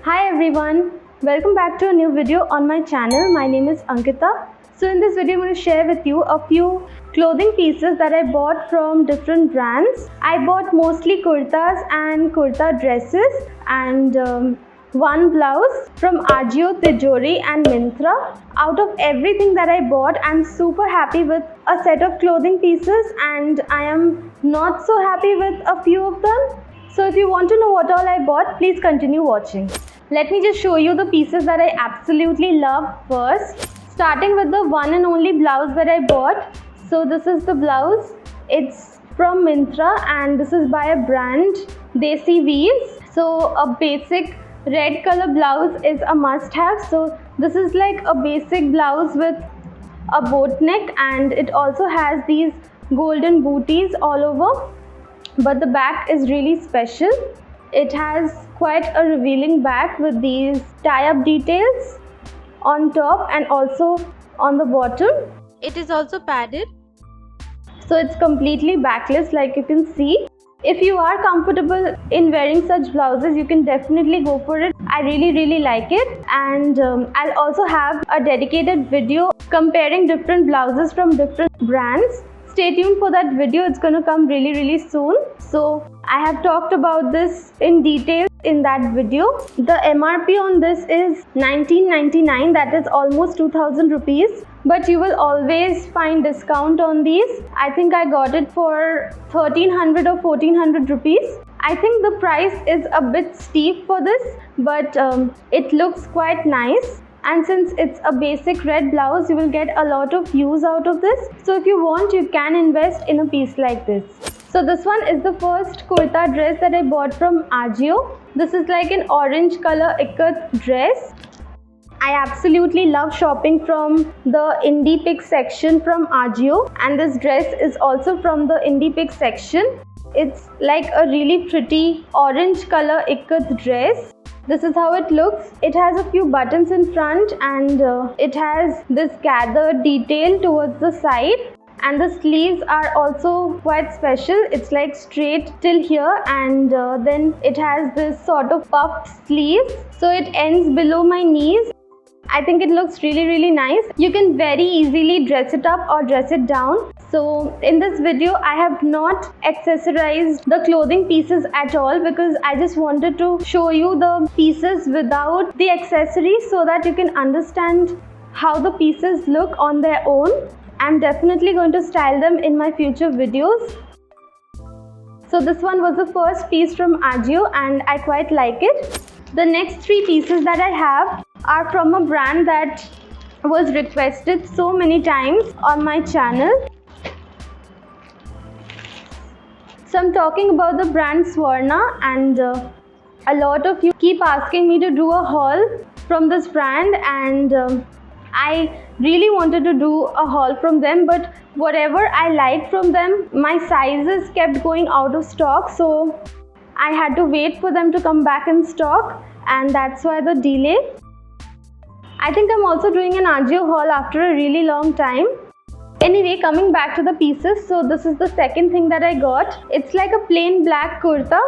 Hi everyone, welcome back to a new video on my channel. My name is Ankita. So in this video I'm going to share with you a few clothing pieces that I bought from different brands. I bought mostly kurtas and kurta dresses and one blouse from Ajio, Tijori and Myntra. Out of everything that I bought, I'm super happy with a set of clothing pieces and I am not so happy with a few of them. So if you want to know what all I bought, please continue watching. Let me just show you the pieces that I absolutely love first. Starting with the one and only blouse that I bought. So this is the blouse. It's from Myntra and this is by a brand Desi Weaves. So a basic red color blouse is a must have. So this is like a basic blouse with a boat neck and it also has these golden booties all over. But the back is really special. It has quite a revealing back with these tie-up details on top and also on the bottom. It is also padded, so it's completely backless like you can see. If you are comfortable in wearing such blouses, you can definitely go for it. I really like it, and I'll also have a dedicated video comparing different blouses from different brands. Stay tuned for that video. It's going to come really soon. So I have talked about this in detail in that video. The MRP on this is 1999, that is almost 2000 rupees, but you will always find discount on these. I think I got it for 1300 or 1400 rupees. I think the price is a bit steep for this, but it looks quite nice. And since it's a basic red blouse, you will get a lot of use out of this. So if you want, you can invest in a piece like this. So this one is the first kurta dress that I bought from Ajio. This is like an orange color ikat dress. I absolutely love shopping from the Indie Pick section from Ajio, and this dress is also from the Indie Pick section. It's like a really pretty orange color ikat dress. This is how it looks. It has a few buttons in front and it has this gathered detail towards the side, and the sleeves are also quite special. It's like straight till here and then it has this sort of puffed sleeves, so it ends below my knees. I think it looks really nice. You can very easily dress it up or dress it down. So in this video I have not accessorized the clothing pieces at all because I just wanted to show you the pieces without the accessories so that you can understand how the pieces look on their own. I'm definitely going to style them in my future videos. So this one was the first piece from Ajio and I quite like it. The next three pieces that I have are from a brand that was requested so many times on my channel. So I'm talking about the brand Swarna, and a lot of you keep asking me to do a haul from this brand, and I really wanted to do a haul from them, but whatever I liked from them, my sizes kept going out of stock, so I had to wait for them to come back in stock, and that's why the delay. I think I'm also doing an Ajio haul after a really long time. Anyway, coming back to the pieces, so this is the second thing that I got. It's like a plain black kurta.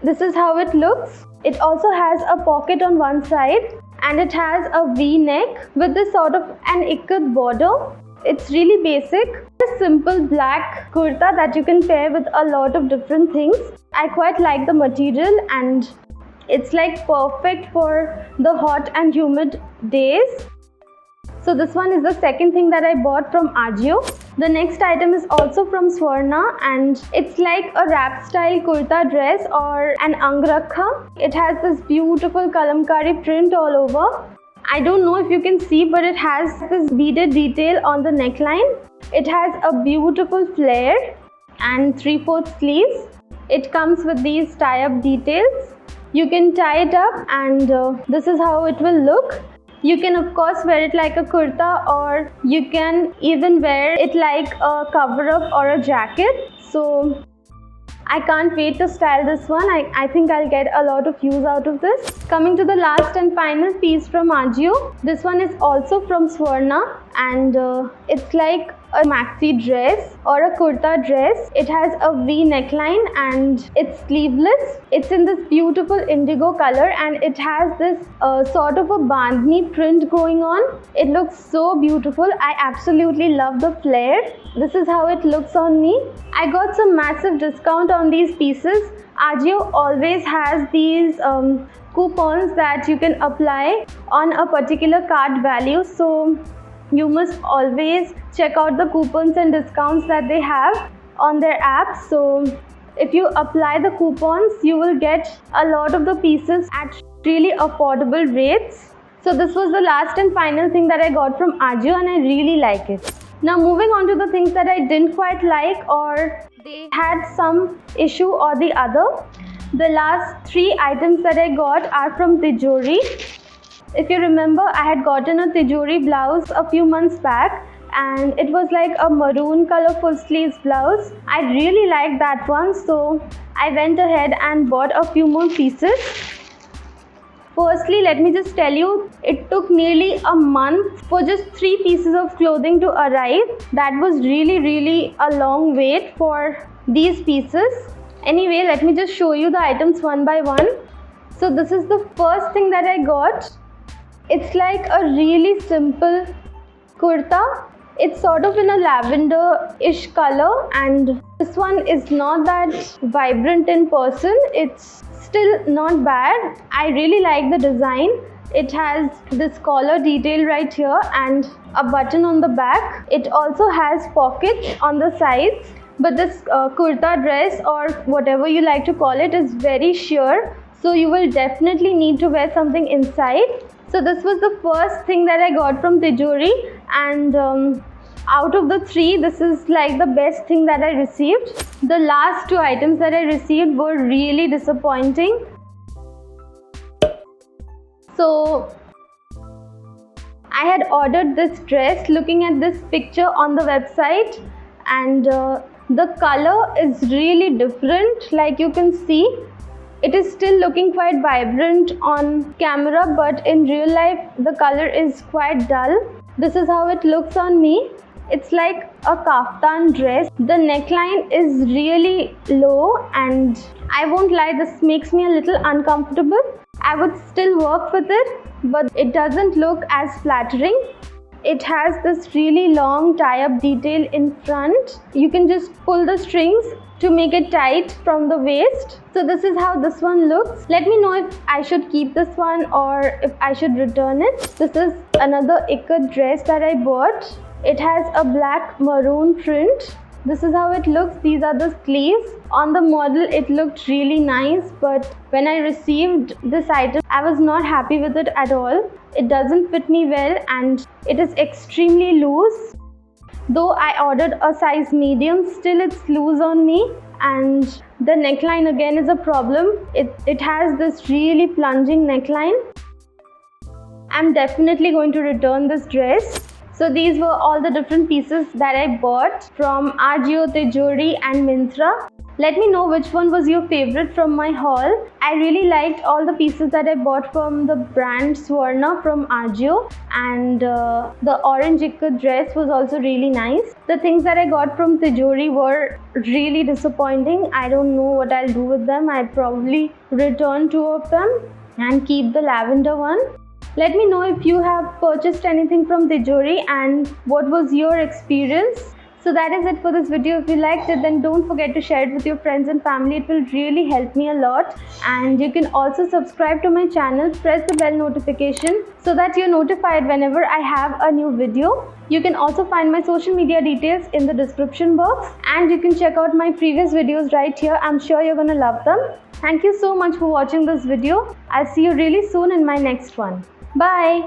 This is how it looks. It also has a pocket on one side and it has a V-neck with this sort of an ikat border. It's really basic. A simple black kurta that you can pair with a lot of different things. I quite like the material and it's like perfect for the hot and humid days. So this one is the second thing that I bought from Ajio. The next item is also from Swarna and it's like a wrap style kurta dress or an angrakha. It has this beautiful kalamkari print all over. I don't know if you can see, but it has this beaded detail on the neckline. It has a beautiful flare and 3/4 sleeves. It comes with these tie-up details. You can tie it up and this is how it will look. You can of course wear it like a kurta or you can even wear it like a cover up or a jacket. So I can't wait to style this one. I think I'll get a lot of use out of this. Coming to the last and final piece from Ajio. This one is also from Swarna and it's like a maxi dress or a kurta dress. It has a V neckline and it's sleeveless. It's in this beautiful indigo color and it has this sort of a bandhni print going on. It looks so beautiful. I absolutely love the flare. This is how it looks on me. I got some massive discount on these pieces. Ajio always has these coupons that you can apply on a particular cart value, so you must always check out the coupons and discounts that they have on their app. So if you apply the coupons, you will get a lot of the pieces at really affordable rates. So this was the last and final thing that I got from Ajio and I really like it. Now moving on to the things that I didn't quite like or they had some issue or the other. The last 3 items that I got are from Tijori. If you remember, I had gotten a Tijori blouse a few months back and it was like a maroon color full sleeves blouse. I really liked that one, so I went ahead and bought a few more pieces. Firstly, let me just tell you, it took nearly a month for just 3 pieces of clothing to arrive. That was really a long wait for these pieces. Anyway, let me just show you the items one by one. So this is the first thing that I got. It's like a really simple kurta. It's sort of in a lavender-ish color and this one is not that vibrant in person. It's still not bad. I really like the design. It has this collar detail right here and a button on the back. It also has pockets on the sides. But this kurta dress or whatever you like to call it is very sheer. So you will definitely need to wear something inside. So this was the first thing that I got from Tijori and out of the 3, this is like the best thing that I received. The last 2 items that I received were really disappointing. So I had ordered this dress looking at this picture on the website and the color is really different. Like you can see, it is still looking quite vibrant on camera, but in real life the color is quite dull. This is how it looks on me. It's like a kaftan dress. The neckline is really low and I won't lie, this makes me a little uncomfortable. I would still work with it, but it doesn't look as flattering. It has this really long tie-up detail in front. You can just pull the strings to make it tight from the waist. So this is how this one looks. Let me know if I should keep this one or if I should return it. This is another ikat dress that I bought. It has a black maroon print. This is how it looks. These are the sleeves. On the model it looked really nice, but when I received this item, I was not happy with it at all. It doesn't fit me well and it is extremely loose. Though I ordered a size medium, still it's loose on me and the neckline again is a problem. It has this really plunging neckline. I'm definitely going to return this dress. So these were all the different pieces that I bought from Ajio, Tijori and Myntra. Let me know which one was your favorite from my haul. I really liked all the pieces that I bought from the brand Swarna from Ajio, and the orange ikat dress was also really nice. The things that I got from Tijori were really disappointing. I don't know what I'll do with them. I'll probably return 2 of them and keep the lavender one. Let me know if you have purchased anything from Tijori and what was your experience. So that is it for this video. If you liked it, then don't forget to share it with your friends and family. It will really help me a lot. And you can also subscribe to my channel, press the bell notification so that you're notified whenever I have a new video. You can also find my social media details in the description box, and you can check out my previous videos right here. I'm sure you're gonna love them. Thank you so much for watching this video. I'll see you really soon in my next one. Bye.